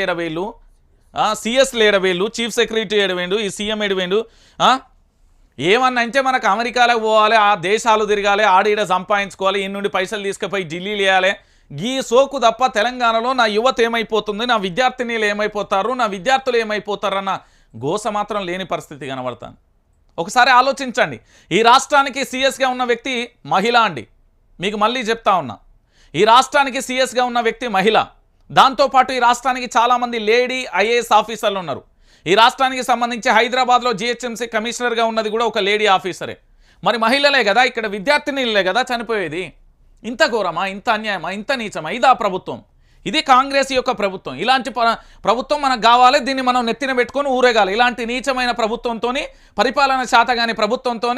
ఏడవేళ్ళు, సిఎస్లు ఏడవేళ్ళు, chief secretary ఏడవేండు, ఈ CM ఏడవేండు. ఏమన్నా అంటే మనకు అమెరికాలకు పోవాలి, ఆ దేశాలు తిరగాలి, ఆడీడ సంపాదించుకోవాలి, ఈ నుండి పైసలు తీసుకుపోయి ఢిల్లీలు వేయాలి. ఈ సోకు తప్ప తెలంగాణలో నా యువత ఏమైపోతుంది, నా విద్యార్థినీలు ఏమైపోతారు, నా విద్యార్థులు ఏమైపోతారన్న గోస మాత్రం లేని పరిస్థితి కనబడతాను. ఒకసారి ఆలోచించండి. ఈ రాష్ట్రానికి సీఎస్గా ఉన్న వ్యక్తి మహిళ అండి. మీకు మళ్ళీ చెప్తా ఉన్నా, ఈ రాష్ట్రానికి సీఎస్గా ఉన్న వ్యక్తి మహిళ. దాంతోపాటు ఈ రాష్ట్రానికి చాలామంది లేడీ ఐఏఎస్ ఆఫీసర్లు ఉన్నారు. ఈ రాష్ట్రానికి సంబంధించి హైదరాబాద్లో జిహెచ్ఎంసీ కమిషనర్గా ఉన్నది కూడా ఒక లేడీ ఆఫీసరే. మరి మహిళలే కదా, ఇక్కడ విద్యార్థినీలే కదా చనిపోయేది. ఇంత ఘోరమా, ఇంత అన్యాయమా, ఇంత నీచమా? ఇదా ప్రభుత్వం? ఇది కాంగ్రెస్ యొక్క ప్రభుత్వం. ఇలాంటి ప్రభుత్వం మనకు కావాలి, దీన్ని మనం నెత్తిన పెట్టుకొని ఊరేగాలి. ఇలాంటి నీచమైన ప్రభుత్వంతో, పరిపాలన శాతగాని ప్రభుత్వంతో,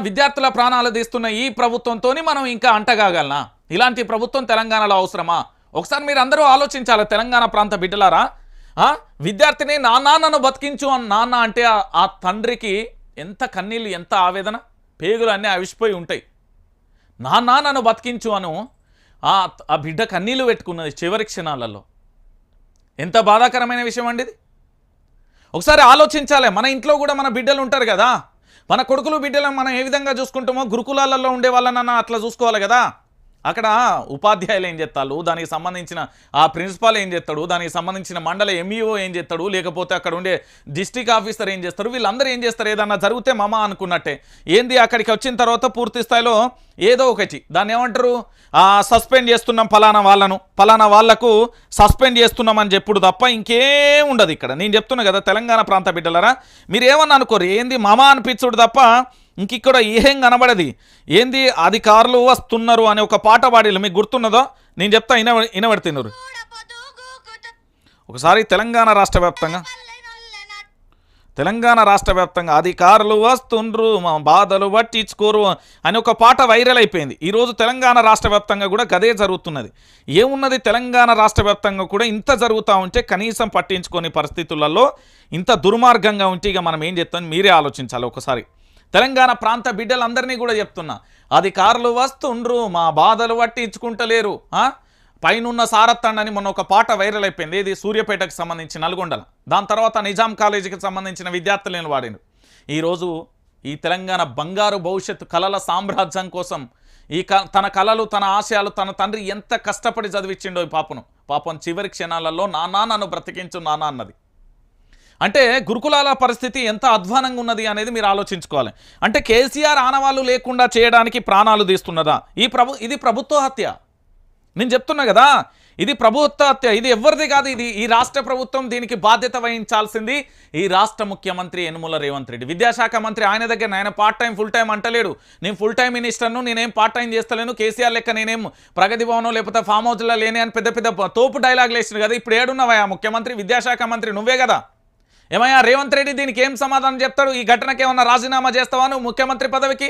విద్యార్థుల ప్రాణాలు తీస్తున్న ఈ ప్రభుత్వంతో మనం ఇంకా అంటగాగలనా? ఇలాంటి ప్రభుత్వం తెలంగాణలో అవసరమా? ఒకసారి మీరు అందరూ ఆలోచించాలి. తెలంగాణ ప్రాంత బిడ్డలారా, విద్యార్థిని నాన్న నన్ను బతికించు అని నాన్న అంటే ఆ తండ్రికి ఎంత కన్నీళ్ళు, ఎంత ఆవేదన, పేగులు అన్నీ అవిసిపోయి ఉంటాయి. నాన్న నన్ను బతికించు అను ఆ బిడ్డ కన్నీళ్ళు పెట్టుకున్నది చివరి క్షణాలలో. ఎంత బాధాకరమైన విషయం అండి ఇది. ఒకసారి ఆలోచించాలి. మన ఇంట్లో కూడా మన బిడ్డలు ఉంటారు కదా, మన కొడుకులు బిడ్డలను మనం ఏ విధంగా చూసుకుంటామో గురుకులాలలో ఉండే వాళ్ళనన్నా అట్లా చూసుకోవాలి కదా. అక్కడ ఉపాధ్యాయులు ఏం చేస్తారు, దానికి సంబంధించిన ఆ ప్రిన్సిపాల్ ఏం చేస్తాడు, దానికి సంబంధించిన మండల ఎంఈఓ ఏం చేస్తాడు, లేకపోతే అక్కడ ఉండే డిస్ట్రిక్ట్ ఆఫీసర్ ఏం చేస్తారు, వీళ్ళందరూ ఏం చేస్తారు? ఏదన్నా జరిగితే మమ అనుకున్నట్టే. ఏంది అక్కడికి వచ్చిన తర్వాత పూర్తి స్థాయిలో ఏదో ఒకటి దాన్ని ఏమంటారు, సస్పెండ్ చేస్తున్నాం ఫలానా వాళ్లకు సస్పెండ్ చేస్తున్నామని చెప్పుడు తప్ప ఇంకేం ఉండదు ఇక్కడ. నేను చెప్తున్నా కదా తెలంగాణ ప్రాంత బిడ్డలరా, మీరు ఏమన్నా అనుకోరు, ఏంది మమ అనిపించుడు తప్ప ఇంకిక్కడ ఏం కనబడది. ఏంది అధికారులు వస్తున్నారు అని ఒక పాట పాడిలు, మీకు గుర్తున్నదో? నేను చెప్తా, వినబడుతున్నారు. ఒకసారి తెలంగాణ రాష్ట్ర వ్యాప్తంగా అధికారులు వస్తుండ్రు మా బాధలు పట్టించుకోరు అని ఒక పాట వైరల్ అయిపోయింది. ఈరోజు తెలంగాణ రాష్ట్ర వ్యాప్తంగా కూడా గదే జరుగుతున్నది. ఏమున్నది, తెలంగాణ రాష్ట్ర వ్యాప్తంగా కూడా ఇంత జరుగుతూ ఉంటే కనీసం పట్టించుకోని పరిస్థితులలో ఇంత దుర్మార్గంగా ఉంటే ఇక మనం ఏం చెప్తాం మీరే ఆలోచించాలి ఒకసారి. తెలంగాణ ప్రాంత బిడ్డలందరినీ కూడా చెప్తున్నా, అధికారులు వస్తుండ్రు మా బాధలు పట్టించుకుంటలేరు. పైనున్న సారత్తండని మొన్న ఒక పాట వైరల్ అయిపోయింది. ఇది సూర్యాపేటకు సంబంధించి నల్గొండల. దాని తర్వాత నిజాం కాలేజీకి సంబంధించిన విద్యార్థులను వాడిను. ఈరోజు ఈ తెలంగాణ బంగారు భవిష్యత్తు కళల సామ్రాజ్యం కోసం తన కళలు, తన ఆశయాలు తన తండ్రి ఎంత కష్టపడి చదివించిండో ఈ పాపం చివరి క్షణాలలో నాన్న నన్ను బ్రతికించు నాన్న అన్నది. అంటే గురుకులాల పరిస్థితి ఎంత అధ్వానంగా ఉన్నది అనేది మీరు ఆలోచించుకోవాలి. అంటే కేసీఆర్ ఆనవాళ్ళు లేకుండా చేయడానికి ప్రాణాలు తీస్తున్నదా? ఇది ప్రభుత్వ హత్య. నేను చెప్తున్నా కదా, ఇది ప్రభుత్వ హత్య. ఇది ఎవరిది కాదు, ఇది ఈ రాష్ట్ర ప్రభుత్వం. దీనికి బాధ్యత వహించాల్సింది ఈ రాష్ట్ర ముఖ్యమంత్రి యనుమల రేవంత్ రెడ్డి. విద్యాశాఖ మంత్రి ఆయన దగ్గర ఆయన పార్ట్ టైం ఫుల్ టైం అంటలేడు. నేను ఫుల్ టైం మినిస్టర్ను, నేనేం పార్ట్ టైం చేస్తలేను, కేసీఆర్ లెక్క నేనేం ప్రగతి భవనం లేకపోతే ఫామ్ హౌస్లో లేని అని పెద్ద పెద్ద తోపు డైలాగులు వేసిండు కదా. ఇప్పుడు ఏడున్నావా ముఖ్యమంత్రి, విద్యాశాఖ మంత్రి నువ్వే కదా. ఏమయ్యా రేవంత్ రెడ్డి దీనికి ఏం సమాధానం చెప్తాడు? ఈ ఘటనకి ఏమన్నా రాజీనామా చేస్తావా? నువ్వు ముఖ్యమంత్రి పదవికి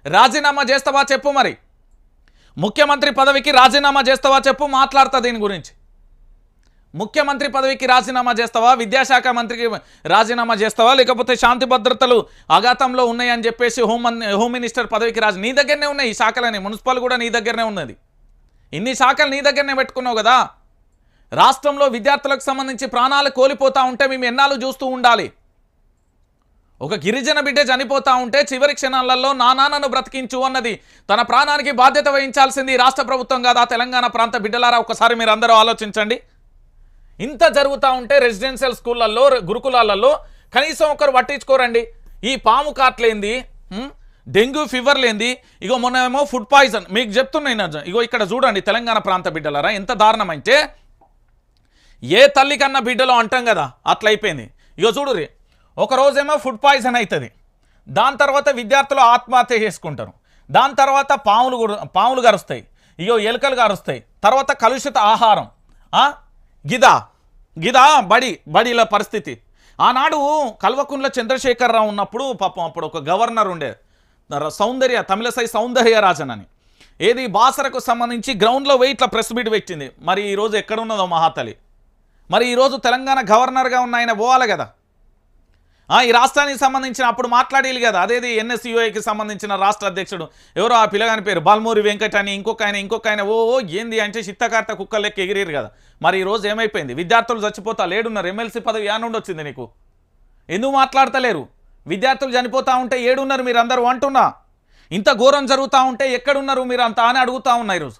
రాజీనామా చేస్తావా చెప్పు. మరి ముఖ్యమంత్రి పదవికి రాజీనామా చేస్తావా చెప్పు, మాట్లాడతా దీని గురించి. ముఖ్యమంత్రి పదవికి రాజీనామా చేస్తావా, విద్యాశాఖ మంత్రికి రాజీనామా చేస్తావా, లేకపోతే శాంతి భద్రతలు అఘాతంలో ఉన్నాయని చెప్పేసి హోమ్ మినిస్టర్ పదవికి నీ దగ్గరనే ఉన్నాయి ఈ శాఖలని. మున్సిపల్ కూడా నీ దగ్గరనే ఉన్నది. ఇన్ని శాఖలు నీ దగ్గరనే పెట్టుకున్నావు కదా. రాష్ట్రంలో విద్యార్థులకు సంబంధించి ప్రాణాలు కోల్పోతూ ఉంటే మేము ఎన్నాళ్ళు చూస్తూ ఉండాలి? ఒక గిరిజన బిడ్డ చనిపోతూ ఉంటే చివరి క్షణాలలో నాన్నను బ్రతికించు అన్నది తన ప్రాణానికి బాధ్యత వహించాల్సింది రాష్ట్ర ప్రభుత్వం కాదా? తెలంగాణ ప్రాంత బిడ్డలారా ఒకసారి మీరు అందరూ ఆలోచించండి. ఇంత జరుగుతూ ఉంటే రెసిడెన్షియల్ స్కూళ్ళల్లో, గురుకులాలలో కనీసం ఒకరు పట్టించుకోరండి. ఈ పాము కాట్లేంది, డెంగ్యూ ఫీవర్ లేంది, ఇగో మొన్న ఏమో ఫుడ్ పాయిజన్. మీకు చెప్తున్నాయి, ఇగో ఇక్కడ చూడండి తెలంగాణ ప్రాంత బిడ్డలారా ఎంత దారుణమంటే, ఏ తల్లి కన్నా బిడ్డలో అంటాం కదా అట్లయిపోయింది. ఇగో చూడురి, ఒకరోజేమో ఫుడ్ పాయిజన్ అవుతుంది, దాని తర్వాత విద్యార్థులు ఆత్మహత్య చేసుకుంటారు, దాని తర్వాత పాములు గరుస్తాయి, ఇగో ఎలుకలు గరుస్తాయి, తర్వాత కలుషిత ఆహారం, గిదా బడిల పరిస్థితి. ఆనాడు కల్వకుంట్ల చంద్రశేఖరరావు ఉన్నప్పుడు పాపం అప్పుడు ఒక గవర్నర్ ఉండే తమిళసై సౌందర్యరాజన్ అని, ఏది బాసరకు సంబంధించి గ్రౌండ్లో పోయి ఇట్లా ప్రెస్ మీట్ పెట్టింది. మరి ఈరోజు ఎక్కడున్నదో మహాతలి? మరి ఈరోజు తెలంగాణ గవర్నర్గా ఉన్న ఆయన పోవాలి కదా. ఈ రాష్ట్రానికి సంబంధించిన అప్పుడు మాట్లాడేది కదా, అదేది ఎన్ఎస్యుఐకి సంబంధించిన రాష్ట్ర అధ్యక్షుడు ఎవరో ఆ పిల్లగాని పేరు బాల్మూరి వెంకట్ అని, ఇంకొక ఆయన ఓ ఏంది అంటే చిత్తకార్త కుక్కలు లెక్క ఎగిరేరు కదా. మరి ఈ రోజు ఏమైపోయింది? విద్యార్థులు చచ్చిపోతా లేడున్నారు, ఎమ్మెల్సీ పదవి నుండి వచ్చింది నీకు? ఎందుకు మాట్లాడతలేరు? విద్యార్థులు చనిపోతూ ఉంటే ఏడున్నారు మీరు అందరూ అంటున్నా, ఇంత ఘోరం జరుగుతూ ఉంటే ఎక్కడున్నారు మీరు అంతా అని అడుగుతూ ఉన్నా ఈరోజు.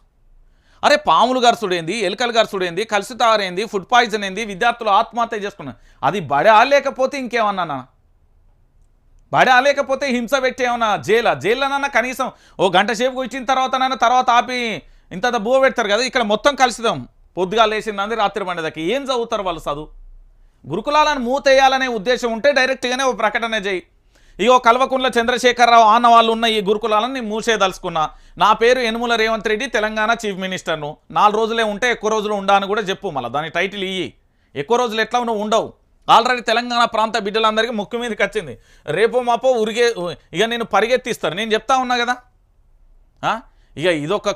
అరే పాములు గరుసుడేంది, ఎలుకలు గరుసుడేంది, కలుసుతారేంది, ఫుడ్ పాయిజన్ ఏంది, విద్యార్థులు ఆత్మహత్య చేసుకున్నారు, అది బడా లేకపోతే ఇంకేమన్నా? బడా లేకపోతే హింస పెట్టి ఏమన్నా జైల్లోనన్నా కనీసం ఓ గంట సేపు ఇచ్చిన తర్వాత ఆపి ఇంత బువ్వ పెడతారు కదా. ఇక్కడ మొత్తం కలిసిదాం, పొద్దుగా లేచింది రాత్రి పండేదాకా ఏం చదువుతారు వాళ్ళు? చదువు గురుకులాలను మూతేయాలనే ఉద్దేశం ఉంటే డైరెక్ట్గానే ఓ ప్రకటన చేయి. ఇగో కల్వకుంట్ల చంద్రశేఖరరావు ఆన వాళ్ళు ఉన్న ఈ గురుకులాలను నేను మూసేదలుచుకున్నా, నా పేరు యనుమల రేవంత్ రెడ్డి, తెలంగాణ చీఫ్ మినిస్టర్ను, 4 రోజులే ఉంటే ఎక్కువ రోజులు ఉండాలని కూడా చెప్పు. మళ్ళీ దాని టైటిల్ ఇయ్యి, ఎక్కువ రోజులు ఎట్లా నువ్వు ఉండవు. ఆల్రెడీ తెలంగాణ ప్రాంత బిడ్డలందరికీ ముక్కు మీదకి వచ్చింది, రేపో మాపో ఇక నేను పరిగెత్తిస్తారు. నేను చెప్తా ఉన్నా కదా, ఇక ఇదొక